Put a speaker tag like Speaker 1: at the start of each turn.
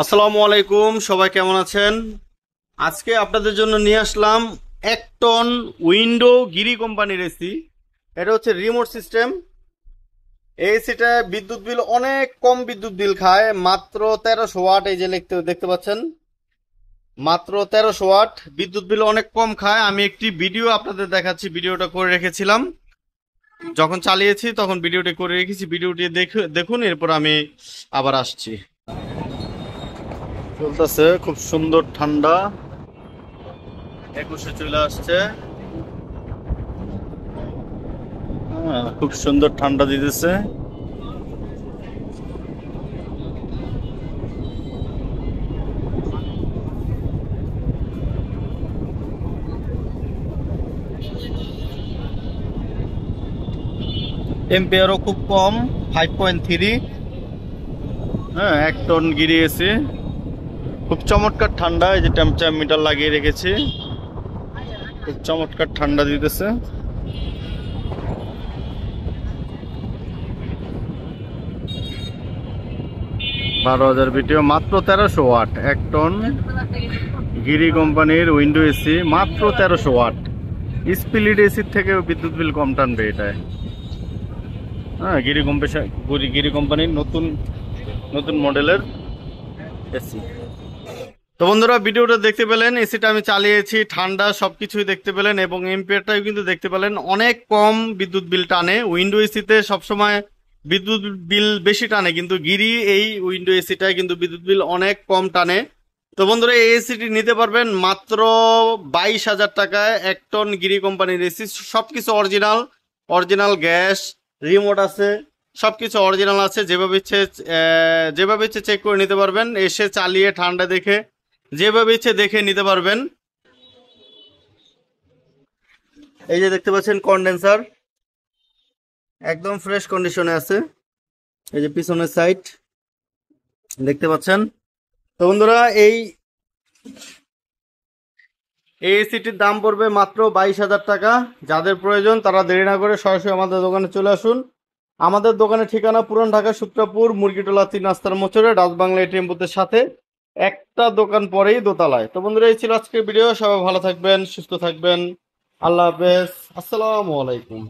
Speaker 1: আসসালামু আলাইকুম, সবাই কেমন আছেন? আজকে আপনাদের জন্য নিয়ে আসলাম একটন উইন্ডো গিরি কোম্পানির এসি। এটা হচ্ছে রিমোট সিস্টেম। এই এসিটা বিদ্যুৎ বিল অনেক কম বিদ্যুৎ বিল খায়, মাত্র 1300 ওয়াট। এই যে দেখতে পাচ্ছেন, মাত্র 1300 ওয়াট বিদ্যুৎ বিল অনেক কম খায়। আমি একটি ভিডিও আপনাদের দেখাচ্ছি, ভিডিওটা করে রেখেছিলাম যখন চালিয়েছি, তখন ভিডিওটি করে রেখেছি। ভিডিওটি দেখুন, এরপর আমি আবার আসছি। চলতেছে খুব সুন্দর ঠান্ডা, 21-এ চলে আসছে। খুব সুন্দর ঠান্ডা দিতেছে। এম্পিয়ারও খুব কম, 5.3। হ্যাঁ, 1 টন গিরিয়েছে। খুব চমৎকার ঠান্ডা। এই যে টেম্পারেচার মিটার লাগিয়ে রেখেছি, খুব চমৎকার ঠান্ডা দিতেছে। বারো হাজার বিটিও, মাত্র 1300 ওয়াট। 1 টন গিরি কোম্পানির উইন্ডো এসি, মাত্র 1300 ওয়াট। স্প্লিট এসির থেকে বিদ্যুৎ বিল কম টানবে এটায়। হ্যাঁ, গিরি কোম্পানির নতুন নতুন মডেলের এসি। তো বন্ধুরা, ভিডিওটা দেখতে পেলেন, এসিটা আমি চালিয়েছি, ঠান্ডা সবকিছুই দেখতে পেলেন এবং এম্পিয়ারটাও কিন্তু দেখতে পেলেন। অনেক কম বিদ্যুৎ বিল টানে। উইন্ডো এসিতে সবসময় বিদ্যুৎ বিল বেশি টানে, কিন্তু গিরি এই উইন্ডো এসিটায় কিন্তু বিদ্যুৎ বিল অনেক কম টানে। তো বন্ধুরা, এই এসিটি নিতে পারবেন মাত্র 22,000 টাকায়। 1 টন গিরি কোম্পানির এসি, সবকিছু অরিজিনাল। অরিজিনাল গ্যাস, রিমোট আছে, সবকিছু অরিজিনাল আছে। যেভাবে ইচ্ছে চেক করে নিতে পারবেন, এসে চালিয়ে ঠান্ডা দেখে যেভাবে ইচ্ছে দেখে নিতে পারবেন। এই যে দেখতে পাচ্ছেন কন্ডেন্সার, একদম ফ্রেশ কন্ডিশনে আছে। এই যে পিছনের সাইড দেখতে পাচ্ছেন। তো বন্ধুরা, এই এসিটির দাম পড়বে মাত্র 22,000 টাকা। যাদের প্রয়োজন তারা দেরি না করে সরাসরি আমাদের দোকানে চলে আসুন। আমাদের দোকানের ঠিকানা পুরান ঢাকা শুক্রাপুর মুরগিটোলা 3 রাস্তার মোচরে, ডাচ বাংলা এটিএম বুথের সাথে, একটা দোকান পরেই দোতলায়। তো বন্ধুরা, এই ছিল আজকের ভিডিও। সবাই ভালো থাকবেন, সুস্থ থাকবেন। আল্লাহ হাফেজ, আসসালামু আলাইকুম।